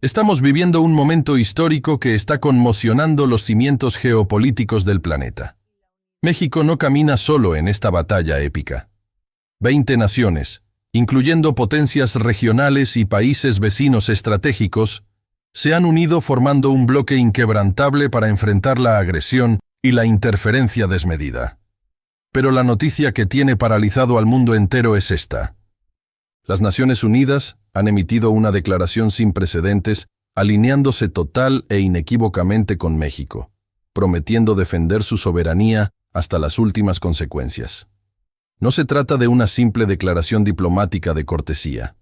Estamos viviendo un momento histórico que está conmocionando los cimientos geopolíticos del planeta. México no camina solo en esta batalla épica. 20 naciones, incluyendo potencias regionales y países vecinos estratégicos, se han unido formando un bloque inquebrantable para enfrentar la agresión y la interferencia desmedida. Pero la noticia que tiene paralizado al mundo entero es esta. Las Naciones Unidas han emitido una declaración sin precedentes, alineándose total e inequívocamente con México, prometiendo defender su soberanía hasta las últimas consecuencias. No se trata de una simple declaración diplomática de cortesía.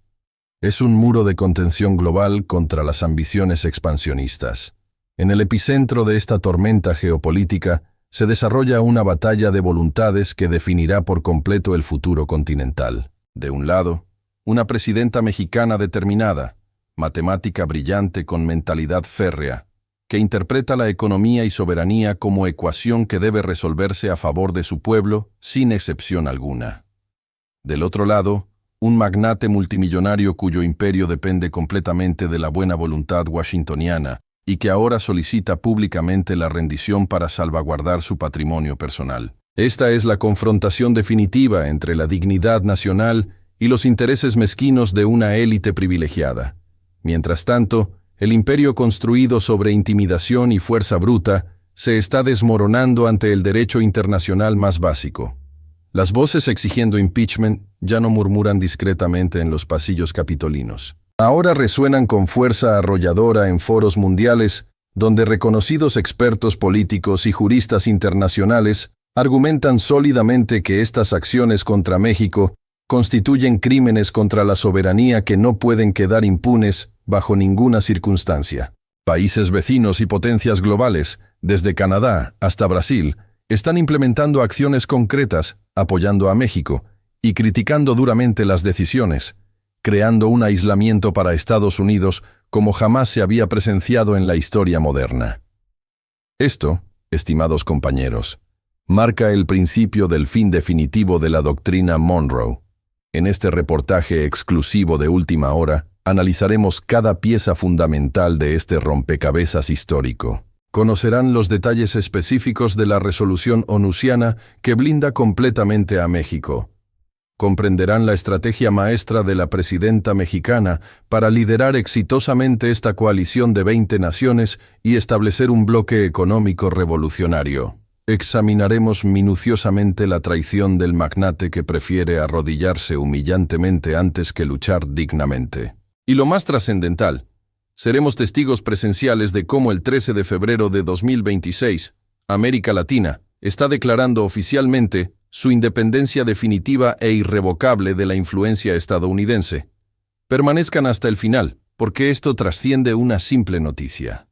Es un muro de contención global contra las ambiciones expansionistas. En el epicentro de esta tormenta geopolítica se desarrolla una batalla de voluntades que definirá por completo el futuro continental. De un lado, una presidenta mexicana determinada, matemática brillante con mentalidad férrea, que interpreta la economía y soberanía como ecuación que debe resolverse a favor de su pueblo, sin excepción alguna. Del otro lado, un magnate multimillonario cuyo imperio depende completamente de la buena voluntad washingtoniana y que ahora solicita públicamente la rendición para salvaguardar su patrimonio personal. Esta es la confrontación definitiva entre la dignidad nacional y los intereses mezquinos de una élite privilegiada. Mientras tanto, el imperio construido sobre intimidación y fuerza bruta se está desmoronando ante el derecho internacional más básico. Las voces exigiendo impeachment ya no murmuran discretamente en los pasillos capitolinos. Ahora resuenan con fuerza arrolladora en foros mundiales, donde reconocidos expertos políticos y juristas internacionales argumentan sólidamente que estas acciones contra México constituyen crímenes contra la soberanía que no pueden quedar impunes bajo ninguna circunstancia. Países vecinos y potencias globales, desde Canadá hasta Brasil, están implementando acciones concretas, apoyando a México y criticando duramente las decisiones, creando un aislamiento para Estados Unidos como jamás se había presenciado en la historia moderna. Esto, estimados compañeros, marca el principio del fin definitivo de la doctrina Monroe. En este reportaje exclusivo de última hora, analizaremos cada pieza fundamental de este rompecabezas histórico. Conocerán los detalles específicos de la resolución onusiana que blinda completamente a México. Comprenderán la estrategia maestra de la presidenta mexicana para liderar exitosamente esta coalición de 20 naciones y establecer un bloque económico revolucionario. Examinaremos minuciosamente la traición del magnate que prefiere arrodillarse humillantemente antes que luchar dignamente. Y lo más trascendental, seremos testigos presenciales de cómo el 13 de febrero de 2026, América Latina está declarando oficialmente su independencia definitiva e irrevocable de la influencia estadounidense. Permanezcan hasta el final, porque esto trasciende una simple noticia.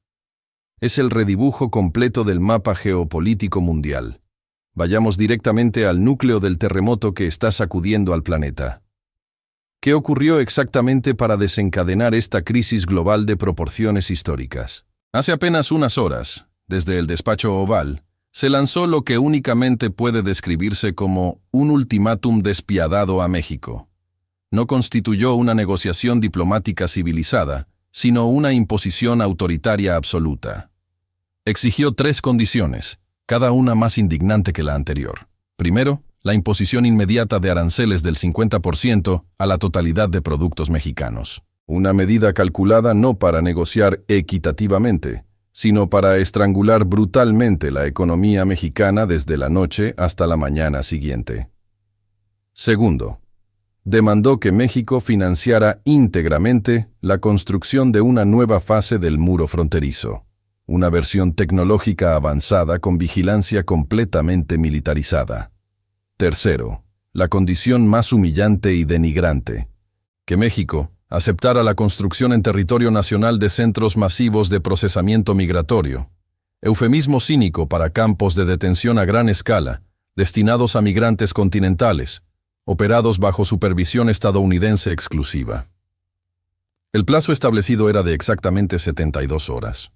Es el redibujo completo del mapa geopolítico mundial. Vayamos directamente al núcleo del terremoto que está sacudiendo al planeta. ¿Qué ocurrió exactamente para desencadenar esta crisis global de proporciones históricas? Hace apenas unas horas, desde el despacho Oval, se lanzó lo que únicamente puede describirse como un ultimátum despiadado a México. No constituyó una negociación diplomática civilizada, sino una imposición autoritaria absoluta. Exigió 3 condiciones, cada una más indignante que la anterior. Primero, la imposición inmediata de aranceles del 50% a la totalidad de productos mexicanos. Una medida calculada no para negociar equitativamente, sino para estrangular brutalmente la economía mexicana desde la noche hasta la mañana siguiente. Segundo, demandó que México financiara íntegramente la construcción de una nueva fase del muro fronterizo, una versión tecnológica avanzada con vigilancia completamente militarizada. Tercero, la condición más humillante y denigrante, que México aceptara la construcción en territorio nacional de centros masivos de procesamiento migratorio, eufemismo cínico para campos de detención a gran escala, destinados a migrantes continentales, operados bajo supervisión estadounidense exclusiva. El plazo establecido era de exactamente 72 horas.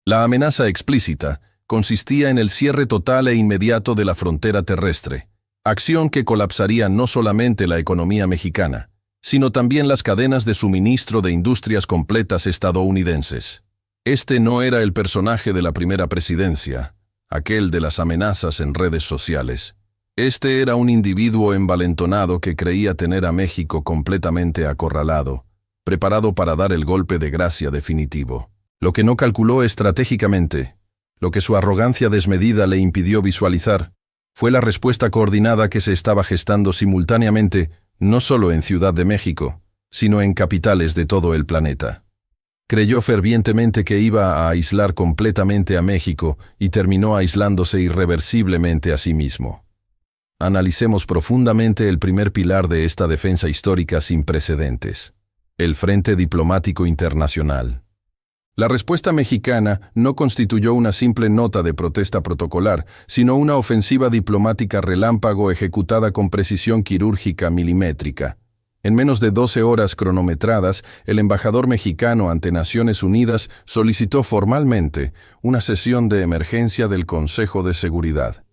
La amenaza explícita consistía en el cierre total e inmediato de la frontera terrestre, acción que colapsaría no solamente la economía mexicana, sino también las cadenas de suministro de industrias completas estadounidenses. Este no era el personaje de la primera presidencia, aquel de las amenazas en redes sociales. Este era un individuo envalentonado que creía tener a México completamente acorralado, preparado para dar el golpe de gracia definitivo. Lo que no calculó estratégicamente, lo que su arrogancia desmedida le impidió visualizar, fue la respuesta coordinada que se estaba gestando simultáneamente no solo en Ciudad de México, sino en capitales de todo el planeta. Creyó fervientemente que iba a aislar completamente a México y terminó aislándose irreversiblemente a sí mismo. Analicemos profundamente el primer pilar de esta defensa histórica sin precedentes: el Frente Diplomático Internacional. La respuesta mexicana no constituyó una simple nota de protesta protocolar, sino una ofensiva diplomática relámpago ejecutada con precisión quirúrgica milimétrica. En menos de 12 horas cronometradas, el embajador mexicano ante Naciones Unidas solicitó formalmente una sesión de emergencia del Consejo de Seguridad.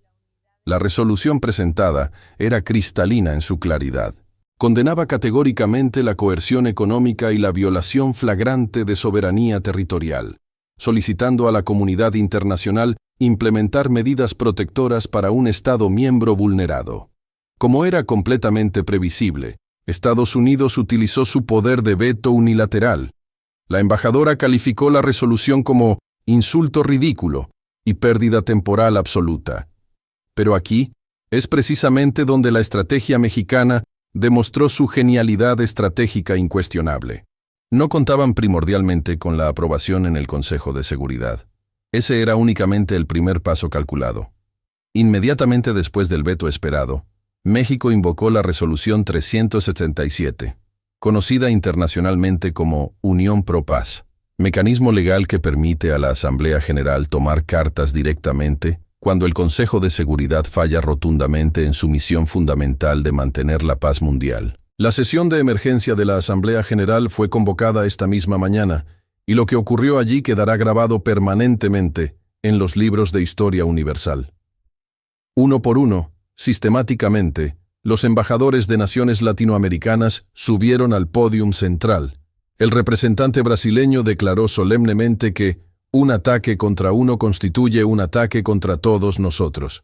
La resolución presentada era cristalina en su claridad. Condenaba categóricamente la coerción económica y la violación flagrante de soberanía territorial, solicitando a la comunidad internacional implementar medidas protectoras para un Estado miembro vulnerado. Como era completamente previsible, Estados Unidos utilizó su poder de veto unilateral. La embajadora calificó la resolución como insulto ridículo y pérdida temporal absoluta. Pero aquí es precisamente donde la estrategia mexicana demostró su genialidad estratégica incuestionable. No contaban primordialmente con la aprobación en el Consejo de Seguridad. Ese era únicamente el primer paso calculado. Inmediatamente después del veto esperado, México invocó la Resolución 377, conocida internacionalmente como Unión Pro Paz, mecanismo legal que permite a la Asamblea General tomar cartas directamente cuando el Consejo de Seguridad falla rotundamente en su misión fundamental de mantener la paz mundial. La sesión de emergencia de la Asamblea General fue convocada esta misma mañana, y lo que ocurrió allí quedará grabado permanentemente en los libros de historia universal. Uno por uno, sistemáticamente, los embajadores de naciones latinoamericanas subieron al pódium central. El representante brasileño declaró solemnemente que un ataque contra uno constituye un ataque contra todos nosotros.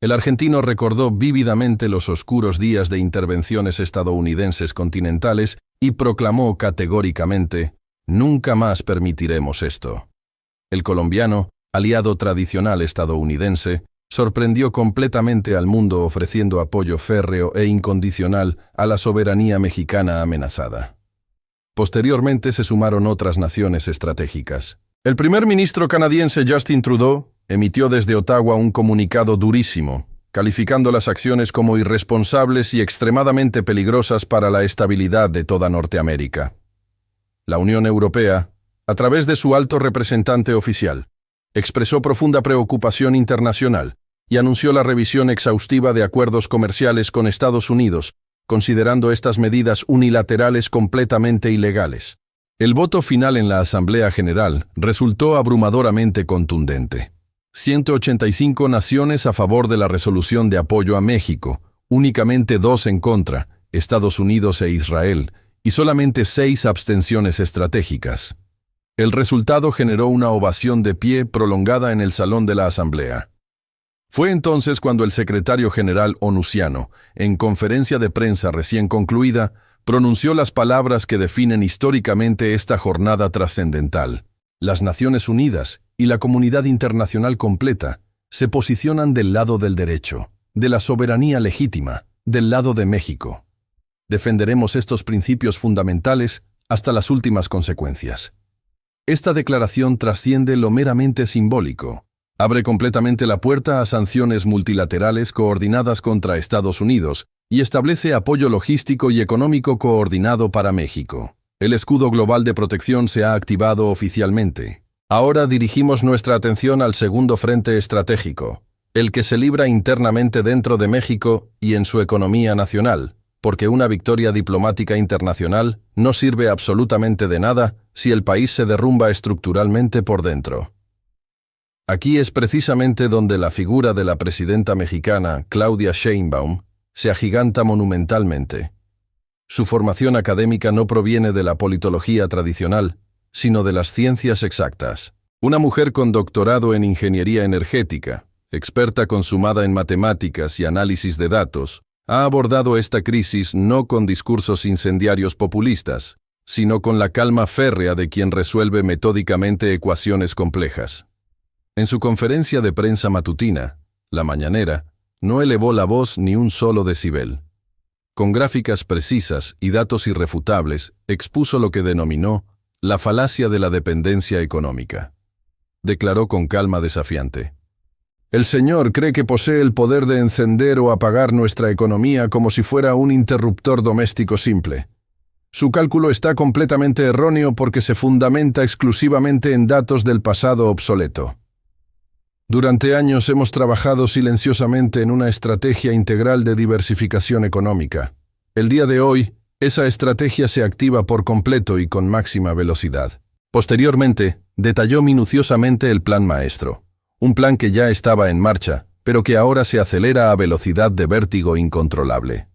El argentino recordó vívidamente los oscuros días de intervenciones estadounidenses continentales y proclamó categóricamente: «Nunca más permitiremos esto». El colombiano, aliado tradicional estadounidense, sorprendió completamente al mundo ofreciendo apoyo férreo e incondicional a la soberanía mexicana amenazada. Posteriormente se sumaron otras naciones estratégicas. El primer ministro canadiense Justin Trudeau emitió desde Ottawa un comunicado durísimo, calificando las acciones como irresponsables y extremadamente peligrosas para la estabilidad de toda Norteamérica. La Unión Europea, a través de su alto representante oficial, expresó profunda preocupación internacional y anunció la revisión exhaustiva de acuerdos comerciales con Estados Unidos, considerando estas medidas unilaterales completamente ilegales. El voto final en la Asamblea General resultó abrumadoramente contundente. 185 naciones a favor de la resolución de apoyo a México, únicamente 2 en contra, Estados Unidos e Israel, y solamente 6 abstenciones estratégicas. El resultado generó una ovación de pie prolongada en el salón de la Asamblea. Fue entonces cuando el secretario general onusiano, en conferencia de prensa recién concluida, pronunció las palabras que definen históricamente esta jornada trascendental. Las Naciones Unidas y la comunidad internacional completa se posicionan del lado del derecho, de la soberanía legítima, del lado de México. Defenderemos estos principios fundamentales hasta las últimas consecuencias. Esta declaración trasciende lo meramente simbólico. Abre completamente la puerta a sanciones multilaterales coordinadas contra Estados Unidos y establece apoyo logístico y económico coordinado para México. El escudo global de protección se ha activado oficialmente. Ahora dirigimos nuestra atención al segundo frente estratégico, el que se libra internamente dentro de México y en su economía nacional, porque una victoria diplomática internacional no sirve absolutamente de nada si el país se derrumba estructuralmente por dentro. Aquí es precisamente donde la figura de la presidenta mexicana, Claudia Sheinbaum, se agiganta monumentalmente. Su formación académica no proviene de la politología tradicional, sino de las ciencias exactas. Una mujer con doctorado en ingeniería energética, experta consumada en matemáticas y análisis de datos, ha abordado esta crisis no con discursos incendiarios populistas, sino con la calma férrea de quien resuelve metódicamente ecuaciones complejas. En su conferencia de prensa matutina, La Mañanera, no elevó la voz ni un solo decibel. Con gráficas precisas y datos irrefutables, expuso lo que denominó la falacia de la dependencia económica. Declaró con calma desafiante: «El señor cree que posee el poder de encender o apagar nuestra economía como si fuera un interruptor doméstico simple. Su cálculo está completamente erróneo porque se fundamenta exclusivamente en datos del pasado obsoleto. Durante años hemos trabajado silenciosamente en una estrategia integral de diversificación económica. El día de hoy, esa estrategia se activa por completo y con máxima velocidad». Posteriormente, detalló minuciosamente el plan maestro, un plan que ya estaba en marcha, pero que ahora se acelera a velocidad de vértigo incontrolable.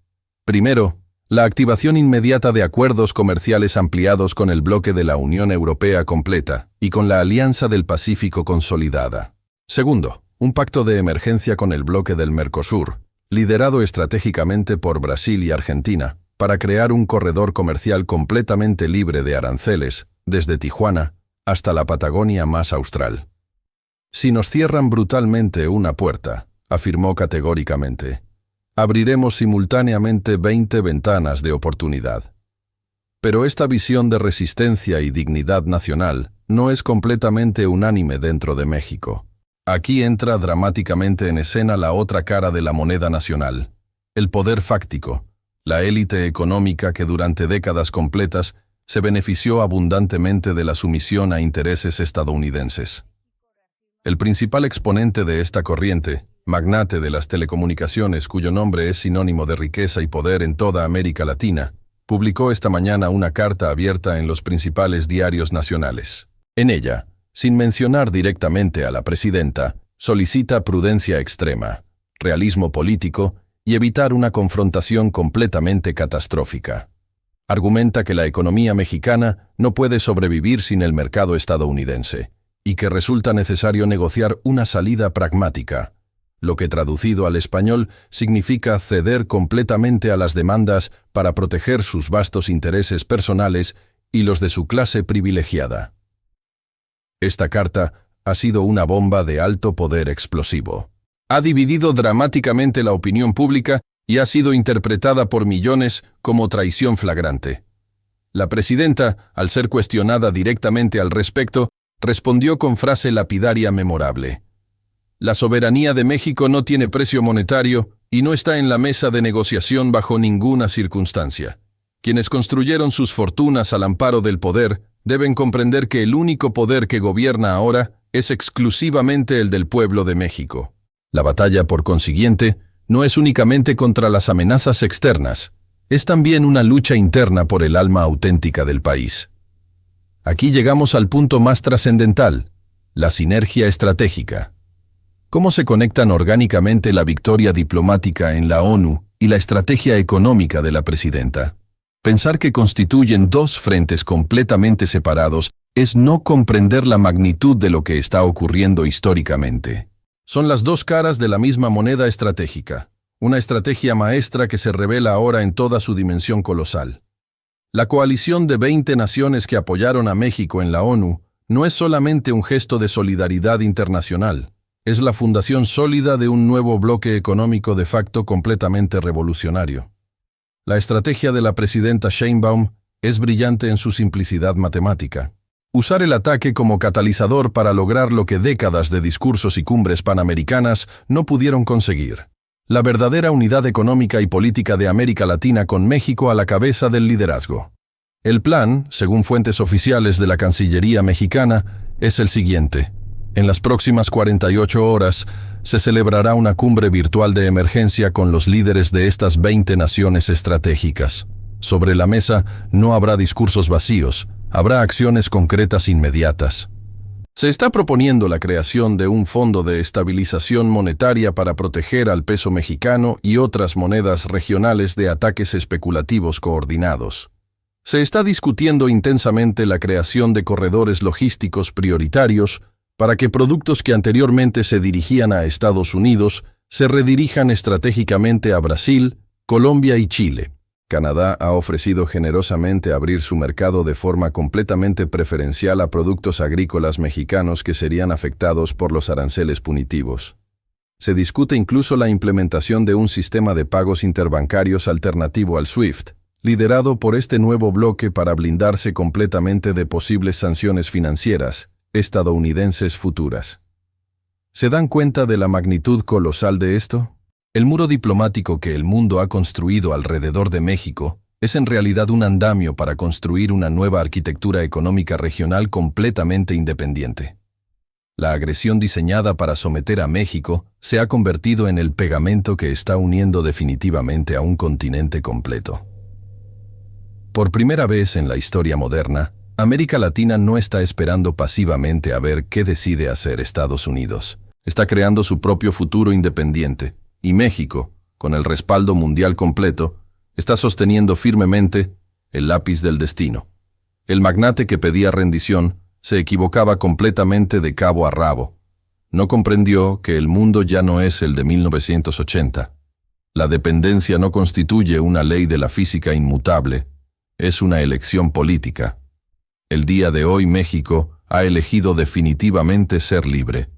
Primero, la activación inmediata de acuerdos comerciales ampliados con el bloque de la Unión Europea completa y con la Alianza del Pacífico consolidada. Segundo, un pacto de emergencia con el bloque del Mercosur, liderado estratégicamente por Brasil y Argentina, para crear un corredor comercial completamente libre de aranceles, desde Tijuana hasta la Patagonia más austral. «Si nos cierran brutalmente una puerta», afirmó categóricamente, «abriremos simultáneamente 20 ventanas de oportunidad». Pero esta visión de resistencia y dignidad nacional no es completamente unánime dentro de México. Aquí entra dramáticamente en escena la otra cara de la moneda nacional, el poder fáctico, la élite económica que durante décadas completas se benefició abundantemente de la sumisión a intereses estadounidenses. El principal exponente de esta corriente, magnate de las telecomunicaciones cuyo nombre es sinónimo de riqueza y poder en toda América Latina, publicó esta mañana una carta abierta en los principales diarios nacionales. En ella, sin mencionar directamente a la presidenta, solicita prudencia extrema, realismo político y evitar una confrontación completamente catastrófica. Argumenta que la economía mexicana no puede sobrevivir sin el mercado estadounidense y que resulta necesario negociar una salida pragmática, lo que traducido al español significa ceder completamente a las demandas para proteger sus vastos intereses personales y los de su clase privilegiada. Esta carta ha sido una bomba de alto poder explosivo. Ha dividido dramáticamente la opinión pública y ha sido interpretada por millones como traición flagrante. La presidenta, al ser cuestionada directamente al respecto, respondió con frase lapidaria memorable: «La soberanía de México no tiene precio monetario y no está en la mesa de negociación bajo ninguna circunstancia. Quienes construyeron sus fortunas al amparo del poder deben comprender que el único poder que gobierna ahora es exclusivamente el del pueblo de México. La batalla, por consiguiente, no es únicamente contra las amenazas externas, es también una lucha interna por el alma auténtica del país». Aquí llegamos al punto más trascendental, la sinergia estratégica. ¿Cómo se conectan orgánicamente la victoria diplomática en la ONU y la estrategia económica de la presidenta? Pensar que constituyen dos frentes completamente separados es no comprender la magnitud de lo que está ocurriendo históricamente. Son las dos caras de la misma moneda estratégica, una estrategia maestra que se revela ahora en toda su dimensión colosal. La coalición de 20 naciones que apoyaron a México en la ONU no es solamente un gesto de solidaridad internacional, es la fundación sólida de un nuevo bloque económico de facto completamente revolucionario. La estrategia de la presidenta Sheinbaum es brillante en su simplicidad matemática. Usar el ataque como catalizador para lograr lo que décadas de discursos y cumbres panamericanas no pudieron conseguir: la verdadera unidad económica y política de América Latina con México a la cabeza del liderazgo. El plan, según fuentes oficiales de la Cancillería mexicana, es el siguiente. En las próximas 48 horas se celebrará una cumbre virtual de emergencia con los líderes de estas 20 naciones estratégicas. Sobre la mesa no habrá discursos vacíos, habrá acciones concretas inmediatas. Se está proponiendo la creación de un fondo de estabilización monetaria para proteger al peso mexicano y otras monedas regionales de ataques especulativos coordinados. Se está discutiendo intensamente la creación de corredores logísticos prioritarios para que productos que anteriormente se dirigían a Estados Unidos se redirijan estratégicamente a Brasil, Colombia y Chile. Canadá ha ofrecido generosamente abrir su mercado de forma completamente preferencial a productos agrícolas mexicanos que serían afectados por los aranceles punitivos. Se discute incluso la implementación de un sistema de pagos interbancarios alternativo al SWIFT, liderado por este nuevo bloque para blindarse completamente de posibles sanciones financieras estadounidenses futuras. ¿Se dan cuenta de la magnitud colosal de esto? El muro diplomático que el mundo ha construido alrededor de México es en realidad un andamio para construir una nueva arquitectura económica regional completamente independiente. La agresión diseñada para someter a México se ha convertido en el pegamento que está uniendo definitivamente a un continente completo. Por primera vez en la historia moderna, América Latina no está esperando pasivamente a ver qué decide hacer Estados Unidos. Está creando su propio futuro independiente. Y México, con el respaldo mundial completo, está sosteniendo firmemente el lápiz del destino. El magnate que pedía rendición se equivocaba completamente de cabo a rabo. No comprendió que el mundo ya no es el de 1980. La dependencia no constituye una ley de la física inmutable, es una elección política. El día de hoy México ha elegido definitivamente ser libre.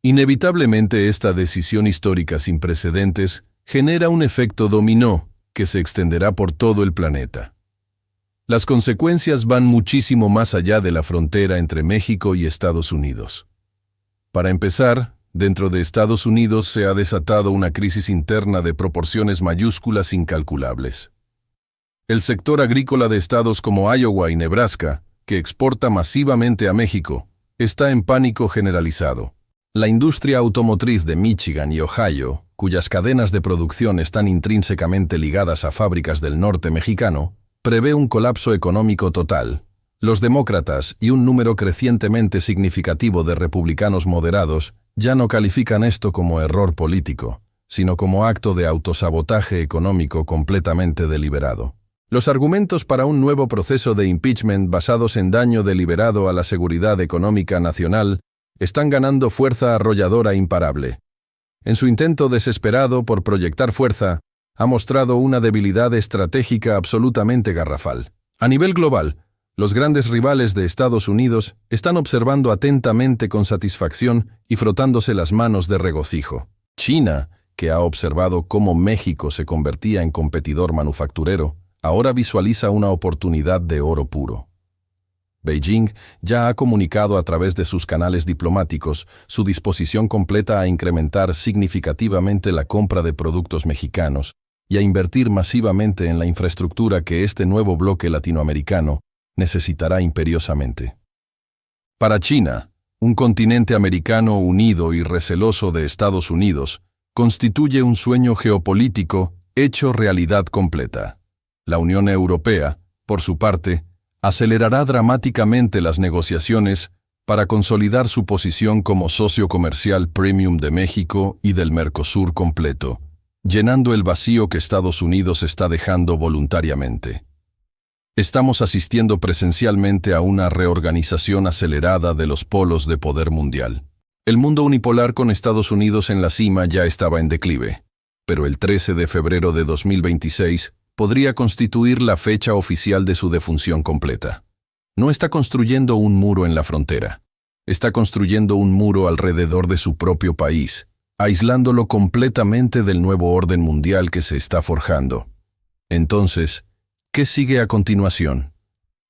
Inevitablemente esta decisión histórica sin precedentes genera un efecto dominó que se extenderá por todo el planeta. Las consecuencias van muchísimo más allá de la frontera entre México y Estados Unidos. Para empezar, dentro de Estados Unidos se ha desatado una crisis interna de proporciones mayúsculas incalculables. El sector agrícola de estados como Iowa y Nebraska, que exporta masivamente a México, está en pánico generalizado. La industria automotriz de Michigan y Ohio, cuyas cadenas de producción están intrínsecamente ligadas a fábricas del norte mexicano, prevé un colapso económico total. Los demócratas y un número crecientemente significativo de republicanos moderados ya no califican esto como error político, sino como acto de autosabotaje económico completamente deliberado. Los argumentos para un nuevo proceso de impeachment basados en daño deliberado a la seguridad económica nacional están ganando fuerza arrolladora imparable. En su intento desesperado por proyectar fuerza, ha mostrado una debilidad estratégica absolutamente garrafal. A nivel global, los grandes rivales de Estados Unidos están observando atentamente con satisfacción y frotándose las manos de regocijo. China, que ha observado cómo México se convertía en competidor manufacturero, ahora visualiza una oportunidad de oro puro. Beijing ya ha comunicado a través de sus canales diplomáticos su disposición completa a incrementar significativamente la compra de productos mexicanos y a invertir masivamente en la infraestructura que este nuevo bloque latinoamericano necesitará imperiosamente. Para China, un continente americano unido y receloso de Estados Unidos constituye un sueño geopolítico hecho realidad completa. La Unión Europea, por su parte, acelerará dramáticamente las negociaciones para consolidar su posición como socio comercial premium de México y del Mercosur completo, llenando el vacío que Estados Unidos está dejando voluntariamente. Estamos asistiendo presencialmente a una reorganización acelerada de los polos de poder mundial. El mundo unipolar con Estados Unidos en la cima ya estaba en declive, pero el 13 de febrero de 2026 podría constituir la fecha oficial de su defunción completa. No está construyendo un muro en la frontera, está construyendo un muro alrededor de su propio país, aislándolo completamente del nuevo orden mundial que se está forjando. Entonces, ¿qué sigue a continuación?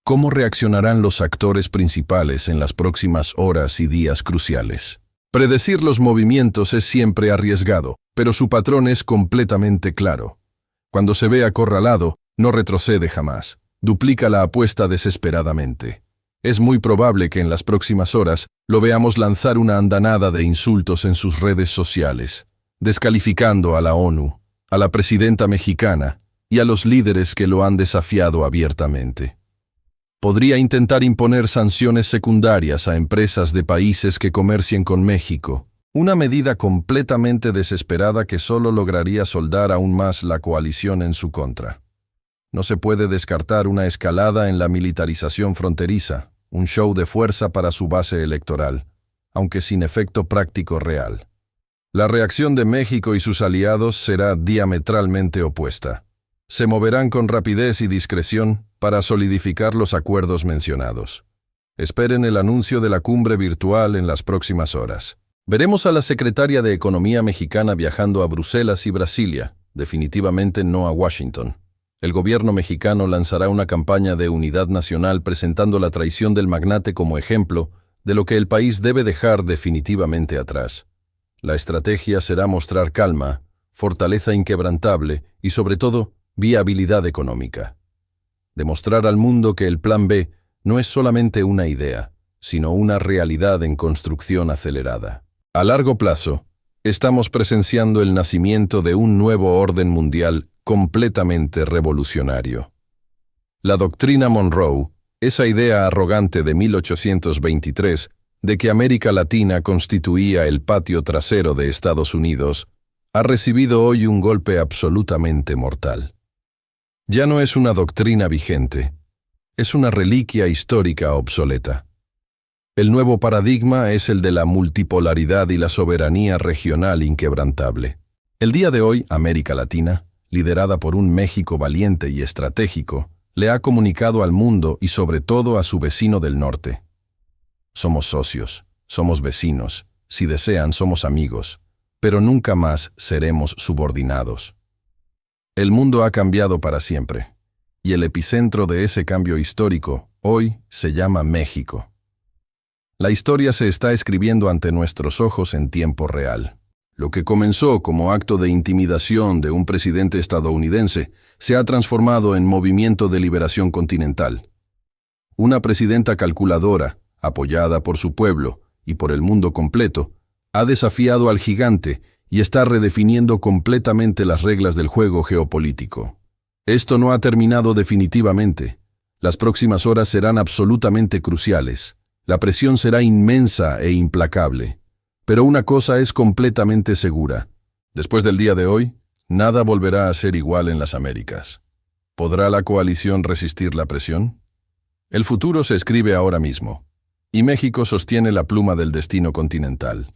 ¿Cómo reaccionarán los actores principales en las próximas horas y días cruciales? Predecir los movimientos es siempre arriesgado, pero su patrón es completamente claro. Cuando se ve acorralado, no retrocede jamás. Duplica la apuesta desesperadamente. Es muy probable que en las próximas horas lo veamos lanzar una andanada de insultos en sus redes sociales, descalificando a la ONU, a la presidenta mexicana y a los líderes que lo han desafiado abiertamente. Podría intentar imponer sanciones secundarias a empresas de países que comercien con México, una medida completamente desesperada que solo lograría soldar aún más la coalición en su contra. No se puede descartar una escalada en la militarización fronteriza, un show de fuerza para su base electoral, aunque sin efecto práctico real. La reacción de México y sus aliados será diametralmente opuesta. Se moverán con rapidez y discreción para solidificar los acuerdos mencionados. Esperen el anuncio de la cumbre virtual en las próximas horas. Veremos a la secretaria de Economía mexicana viajando a Bruselas y Brasilia, definitivamente no a Washington. El gobierno mexicano lanzará una campaña de unidad nacional presentando la traición del magnate como ejemplo de lo que el país debe dejar definitivamente atrás. La estrategia será mostrar calma, fortaleza inquebrantable y, sobre todo, viabilidad económica. Demostrar al mundo que el Plan B no es solamente una idea, sino una realidad en construcción acelerada. A largo plazo, estamos presenciando el nacimiento de un nuevo orden mundial completamente revolucionario. La doctrina Monroe, esa idea arrogante de 1823 de que América Latina constituía el patio trasero de Estados Unidos, ha recibido hoy un golpe absolutamente mortal. Ya no es una doctrina vigente, es una reliquia histórica obsoleta. El nuevo paradigma es el de la multipolaridad y la soberanía regional inquebrantable. El día de hoy, América Latina, liderada por un México valiente y estratégico, le ha comunicado al mundo y sobre todo a su vecino del norte. Somos socios, somos vecinos, si desean somos amigos, pero nunca más seremos subordinados. El mundo ha cambiado para siempre, y el epicentro de ese cambio histórico hoy se llama México. La historia se está escribiendo ante nuestros ojos en tiempo real. Lo que comenzó como acto de intimidación de un presidente estadounidense se ha transformado en movimiento de liberación continental. Una presidenta calculadora, apoyada por su pueblo y por el mundo completo, ha desafiado al gigante y está redefiniendo completamente las reglas del juego geopolítico. Esto no ha terminado definitivamente. Las próximas horas serán absolutamente cruciales. La presión será inmensa e implacable. Pero una cosa es completamente segura. Después del día de hoy, nada volverá a ser igual en las Américas. ¿Podrá la coalición resistir la presión? El futuro se escribe ahora mismo, y México sostiene la pluma del destino continental.